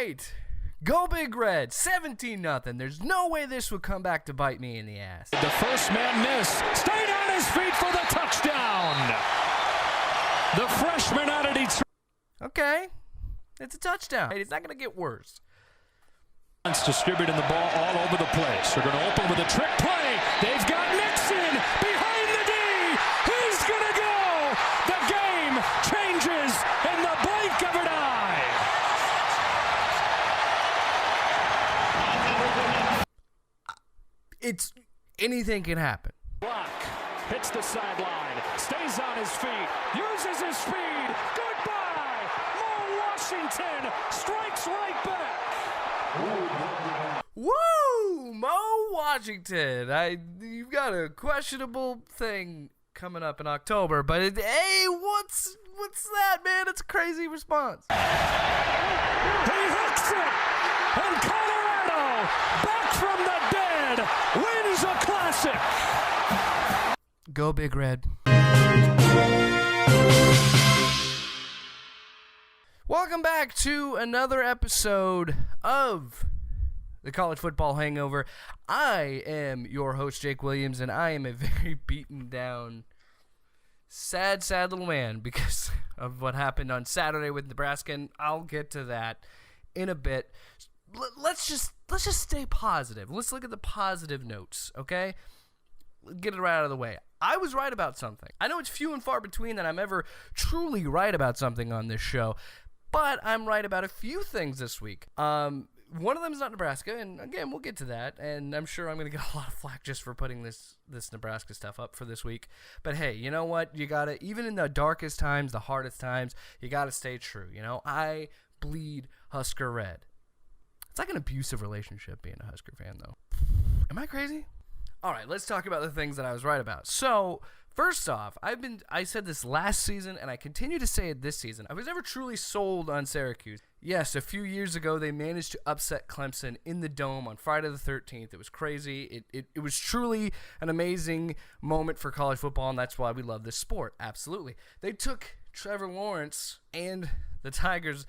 right. Go Big Red, 17-0. There's no way this would come back to bite me in the ass. The first man missed. Stayed on his feet for the touchdown. The freshman out of Detroit. Okay. It's a touchdown. It's not going to get worse. Distributing the ball all over the place. They're going to open with a trick play. They've got Nixon behind the D. He's going to go. The game changes in the blink of an eye. It's anything can happen. Block. Hits the sideline. Stays on his feet. Uses his speed. Goodbye. Mo Washington strikes right back. Woo! Mo Washington. You've got a questionable thing coming up in October, but hey, what's that, man? It's a crazy response. He hooks it, and Colorado, back from the dead, wins a classic. Go Big Red. Welcome back to another episode of the College Football Hangover. I am your host, Jake Williams, and I am a very beaten down, sad little man because of what happened on Saturday with Nebraska, and I'll get to that in a bit. Let's just stay positive. Let's look at the positive notes, okay? Get it right out of the way. I was right about something. I know it's few and far between that I'm ever truly right about something on this show, but I'm right about a few things this week. One of them is not Nebraska, and again, we'll get to that, and I'm sure I'm going to get a lot of flack just for putting this Nebraska stuff up for this week. But hey, you know what? You got to, even in the darkest times, the hardest times, you got to stay true. You know, I bleed Husker red. It's like an abusive relationship being a Husker fan, though. Am I crazy? All right, let's talk about the things that I was right about. So, first off, I said this last season, and I continue to say it this season. I was never truly sold on Syracuse. Yes, a few years ago, they managed to upset Clemson in the Dome on Friday the 13th. It was crazy. It was truly an amazing moment for college football, and that's why we love this sport. Absolutely. They took Trevor Lawrence and the Tigers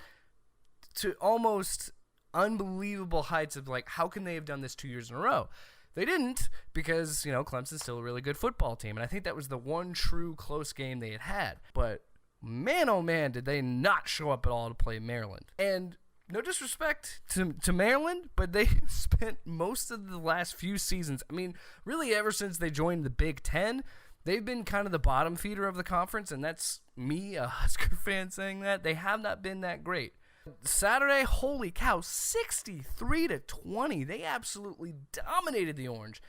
to almost unbelievable heights of, like, how can they have done this 2 years in a row? They didn't because, you know, Clemson's still a really good football team, and I think that was the one true close game they had. But man, oh man, did they not show up at all to play Maryland. And no disrespect to Maryland, but they spent most of the last few seasons, I mean, really ever since they joined the Big Ten, they've been kind of the bottom feeder of the conference, and that's me, a Husker fan, saying that. They have not been that great. Saturday, holy cow, 63-20. They absolutely dominated the Orange.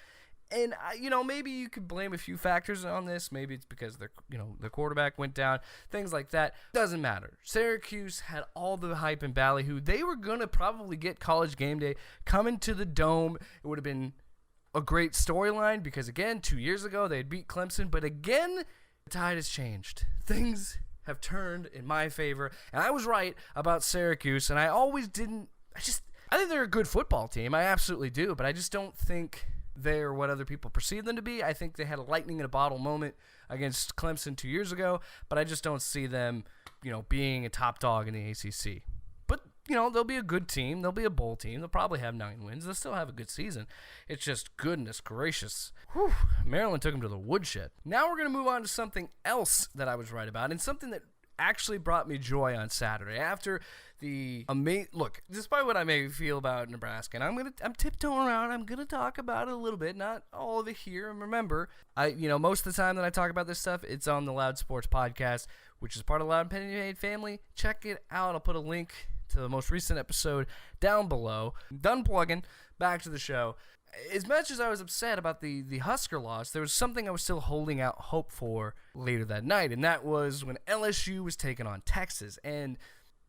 And, you know, maybe you could blame a few factors on this. Maybe it's because the quarterback went down, things like that. Doesn't matter. Syracuse had all the hype in Ballyhoo. They were going to probably get College Game Day coming to the Dome. It would have been a great storyline because, again, 2 years ago they had beat Clemson. But, again, the tide has changed. Things have turned in my favor, and I was right about Syracuse, and I think they're a good football team. I absolutely do, but I just don't think they're what other people perceive them to be. I think they had a lightning in a bottle moment against Clemson 2 years ago, but I just don't see them, you know, being a top dog in the ACC. But, you know, they'll be a good team. They'll be a bowl team. They'll probably have 9 wins. They'll still have a good season. It's just goodness gracious. Whew, Maryland took them to the woodshed. Now we're going to move on to something else that I was right about, and something that actually brought me joy on Saturday after the look, despite what I may feel about Nebraska, and I'm tiptoeing around, I'm gonna talk about it a little bit, not all of it here. And remember, most of the time that I talk about this stuff, it's on the Loud Sports podcast, which is part of the Loud Opinionated family. Check it out. I'll put a link to the most recent episode down below. Done plugging. Back to the show. As much as I was upset about the Husker loss, there was something I was still holding out hope for later that night, and that was when LSU was taking on Texas. And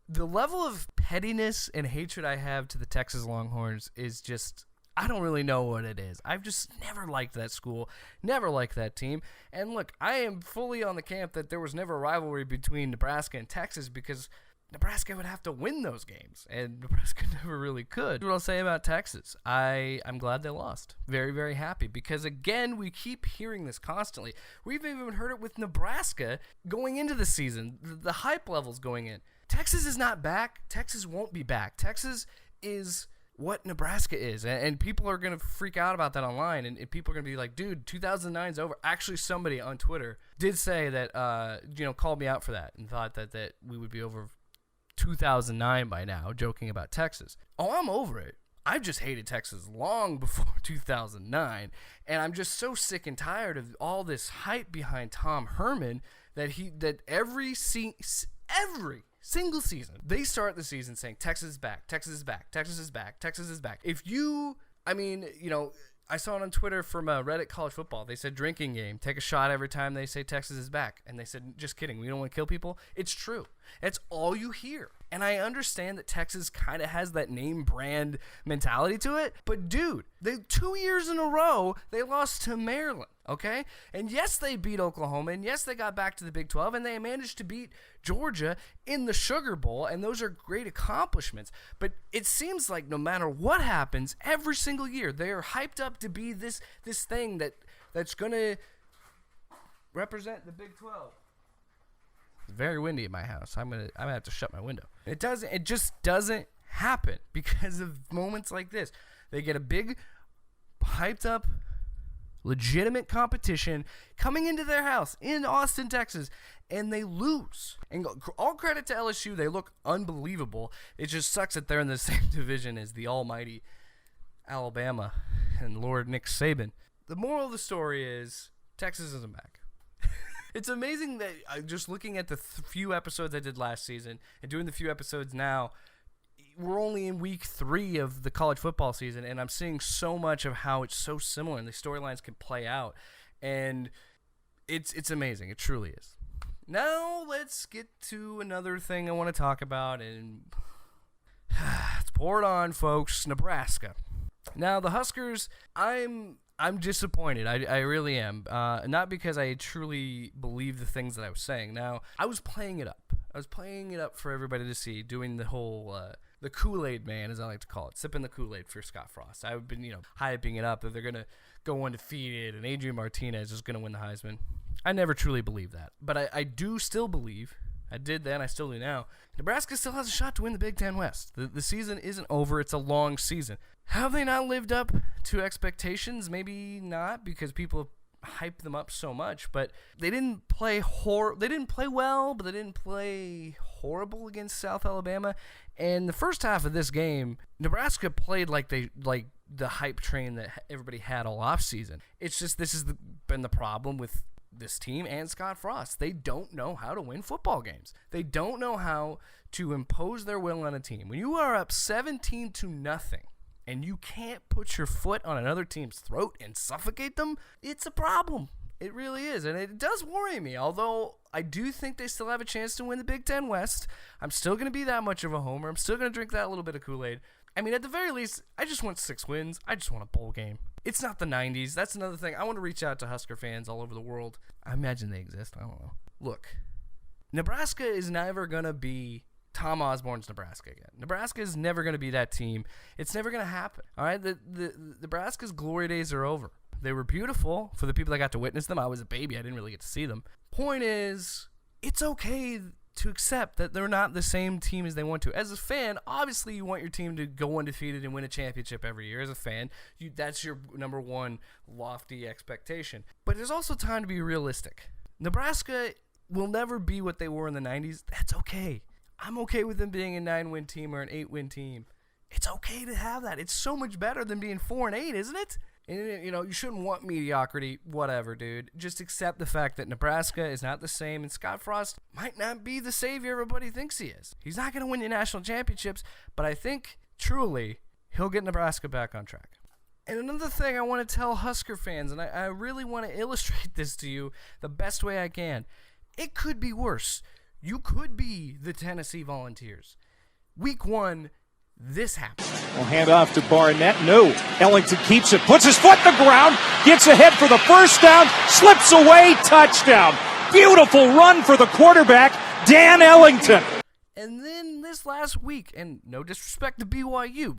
the level of pettiness and hatred I have to the Texas Longhorns is just, I don't really know what it is. I've just never liked that school, never liked that team. And look, I am fully on the camp that there was never a rivalry between Nebraska and Texas because Nebraska would have to win those games, and Nebraska never really could. What I'll say about Texas, I'm glad they lost. Very, very happy, because again, we keep hearing this constantly. We've even heard it with Nebraska going into the season, the hype levels going in. Texas is not back. Texas won't be back. Texas is what Nebraska is, and people are going to freak out about that online, and people are going to be like, dude, 2009 is over. Actually, somebody on Twitter did say that, called me out for that and thought that we would be over 2009 by now, joking about Texas. Oh, I'm over it. I've just hated Texas long before 2009, and I'm just so sick and tired of all this hype behind Tom Herman that every single season they start the season saying Texas is back, Texas is back, Texas is back, Texas is back. I saw it on Twitter from Reddit College Football. They said drinking game, take a shot every time they say Texas is back. And they said, just kidding, we don't want to kill people. It's true. It's all you hear. And I understand that Texas kind of has that name brand mentality to it. But dude, 2 years in a row, they lost to Maryland. Okay? And yes, they beat Oklahoma. And yes, they got back to the Big 12. And they managed to beat Georgia in the Sugar Bowl. And those are great accomplishments. But it seems like no matter what happens, every single year, they are hyped up to be this thing that's going to represent the Big 12. It's very windy in my house. I'm gonna have to shut my window. It just doesn't happen because of moments like this. They get a big, hyped up, legitimate competition coming into their house in Austin, Texas, and they lose. And all credit to LSU, they look unbelievable. It just sucks that they're in the same division as the almighty Alabama and Lord Nick Saban. The moral of the story is Texas isn't back. It's amazing that just looking at the few episodes I did last season and doing the few episodes now, we're only in week 3 of the college football season, and I'm seeing so much of how it's so similar and the storylines can play out, and it's amazing. It truly is. Now let's get to another thing I want to talk about, and let's pour it on, folks. Nebraska. Now the Huskers, I'm disappointed. I really am. Not because I truly believe the things that I was saying. Now, I was playing it up. I was playing it up for everybody to see, doing the whole, the Kool-Aid man, as I like to call it, sipping the Kool-Aid for Scott Frost. I've been, hyping it up that they're going to go undefeated and Adrian Martinez is going to win the Heisman. I never truly believed that. But I do still believe, I did then, I still do now, Nebraska still has a shot to win the Big Ten West. The season isn't over. It's a long season. Have they not lived up to expectations? Maybe not, because people hype them up so much. But they didn't play They didn't play well, but they didn't play horrible against South Alabama. And the first half of this game, Nebraska played like the hype train that everybody had all off season. It's just been the problem with this team and Scott Frost. They don't know how to win football games. They don't know how to impose their will on a team. When you are up 17-0 and you can't put your foot on another team's throat and suffocate them, it's a problem. It really is, and it does worry me. Although I do think they still have a chance to win the Big Ten West, I'm still going to be that much of a homer. I'm still going to drink that little bit of Kool-Aid. I mean, at the very least, I just want 6 wins. I just want a bowl game. It's not the 90s. That's another thing. I want to reach out to Husker fans all over the world. I imagine they exist. I don't know. Look, Nebraska is never going to be Tom Osborne's Nebraska again. Nebraska is never going to be that team. It's never going to happen. All right? The Nebraska's glory days are over. They were beautiful for the people that got to witness them. I was a baby. I didn't really get to see them. Point is, it's okay to accept that they're not the same team as they want to. As a fan, obviously you want your team to go undefeated and win a championship every year. As a fan, that's your number one lofty expectation. But there's also time to be realistic. Nebraska will never be what they were in the 90s. That's okay. I'm okay with them being a 9-win team or an 8-win team. It's okay to have that. It's so much better than being 4-8, isn't it? And, you shouldn't want mediocrity, whatever, dude. Just accept the fact that Nebraska is not the same, and Scott Frost might not be the savior everybody thinks he is. He's not going to win you national championships, but I think, truly, he'll get Nebraska back on track. And another thing I want to tell Husker fans, and I really want to illustrate this to you the best way I can. It could be worse. You could be the Tennessee Volunteers. Week 1, this happened. Well, hand off to Barnett. No. Ellington keeps it, puts his foot in the ground, gets ahead for the first down, slips away, touchdown. Beautiful run for the quarterback, Dan Ellington. And then this last week, and no disrespect to BYU,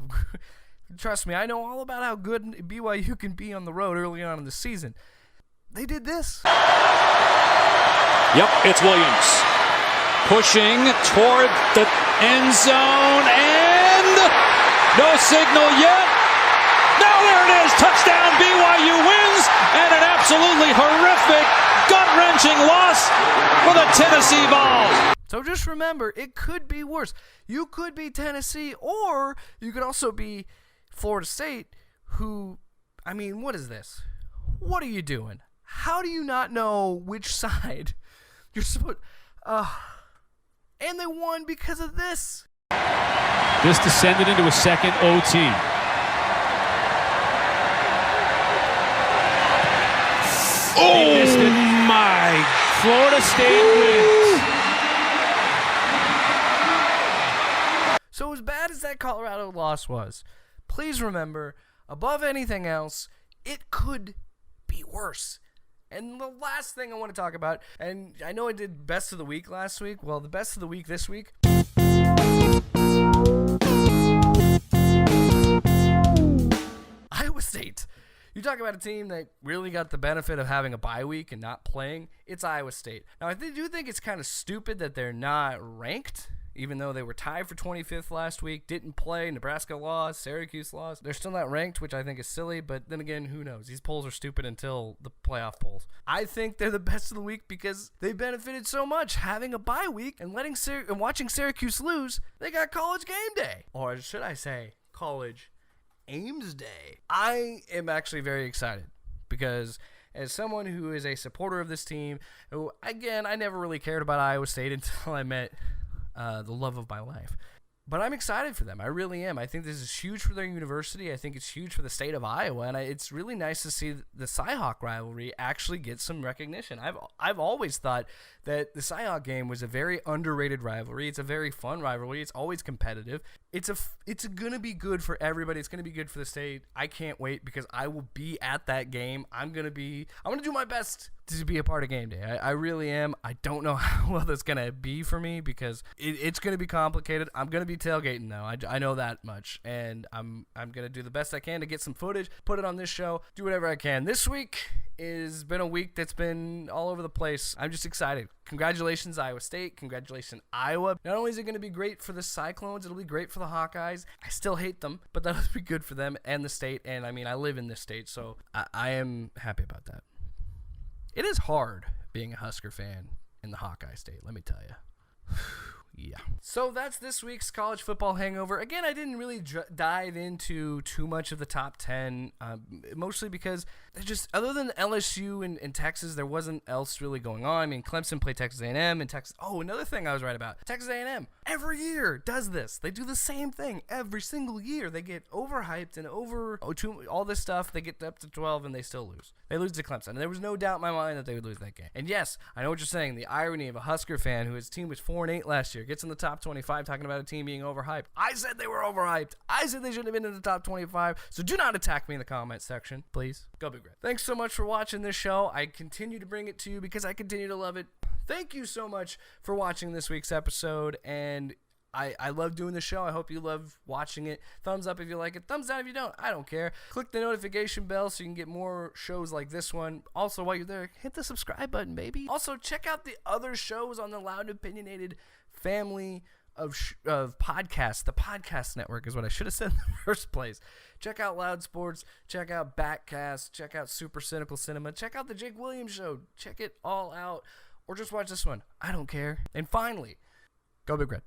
trust me, I know all about how good BYU can be on the road early on in the season. They did this. Yep, it's Williams. pushing toward the end zone, and no signal yet. Now there it is, touchdown, BYU wins, and an absolutely horrific, gut-wrenching loss for the Tennessee Vols. So just remember, it could be worse. You could be Tennessee, or you could also be Florida State, who, I mean, what is this? What are you doing? How do you not know which side you're supposed... and they won because of this. This descended into a second OT. Oh, my. Florida State wins. So as bad as that Colorado loss was, please remember, above anything else, it could be worse. And the last thing I want to talk about, and I know I did best of the week last week. Well, the best of the week this week. Iowa State. You talk about a team that really got the benefit of having a bye week and not playing. It's Iowa State. Now, I do think it's kind of stupid that they're not ranked, even though they were tied for 25th last week, didn't play, Nebraska lost, Syracuse lost. They're still not ranked, which I think is silly, but then again, who knows? These polls are stupid until the playoff polls. I think they're the best of the week because they benefited so much having a bye week and watching Syracuse lose. They got college game day. Or should I say college Amesday. I am actually very excited because as someone who is a supporter of this team, who, again, I never really cared about Iowa State until I met the love of my life. But I'm excited for them. I really am. I think this is huge for their university. I think it's huge for the state of Iowa, and it's really nice to see the Cy-Hawk rivalry actually get some recognition. I've always thought that the Cy-Hawk game was a very underrated rivalry. It's a very fun rivalry. It's always competitive. It's going to be good for everybody. It's going to be good for the state. I can't wait because I will be at that game. I'm going to do my best to be a part of game day. I really am. I don't know how well that's going to be for me because it's going to be complicated. I'm going to be tailgating though. I know that much, and I'm going to do the best I can to get some footage, put it on this show, do whatever I can. This week has been a week that's been all over the place. I'm just excited. Congratulations, Iowa State. Congratulations, Iowa. Not only is it going to be great for the Cyclones, it'll be great for the Hawkeyes. I still hate them, but that'll be good for them and the state. And I mean, I live in this state, so I am happy about that. It is hard being a Husker fan in the Hawkeye state, let me tell you. Yeah. So that's this week's college football hangover. Again, I didn't really dive into too much of the top 10, mostly because other than LSU and Texas, there wasn't else really going on. I mean, Clemson played Texas A&M and Texas. Oh, another thing I was right about. Texas A&M every year does this. They do the same thing every single year. They get overhyped and all this stuff. They get up to 12 and they still lose. They lose to Clemson. And there was no doubt in my mind that they would lose that game. And yes, I know what you're saying. The irony of a Husker fan whose team was 4-8 last year gets in the top 25 talking about a team being overhyped. I said they were overhyped. I said they shouldn't have been in the top 25. So do not attack me in the comment section, please. Go Big Red. Thanks so much for watching this show. I continue to bring it to you because I continue to love it. Thank you so much for watching this week's episode, and I love doing the show. I hope you love watching it. Thumbs up if you like it. Thumbs down if you don't. I don't care. Click the notification bell so you can get more shows like this one. Also, while you're there, hit the subscribe button, baby. Also, check out the other shows on the Loud and Opinionated family of podcasts. The podcast network is what I should have said in the first place. Check out Loud Sports. Check out Backcast. Check out Super Cynical Cinema. Check out the Jake Williams Show. Check it all out. Or just watch this one. I don't care. And finally, go Big Red.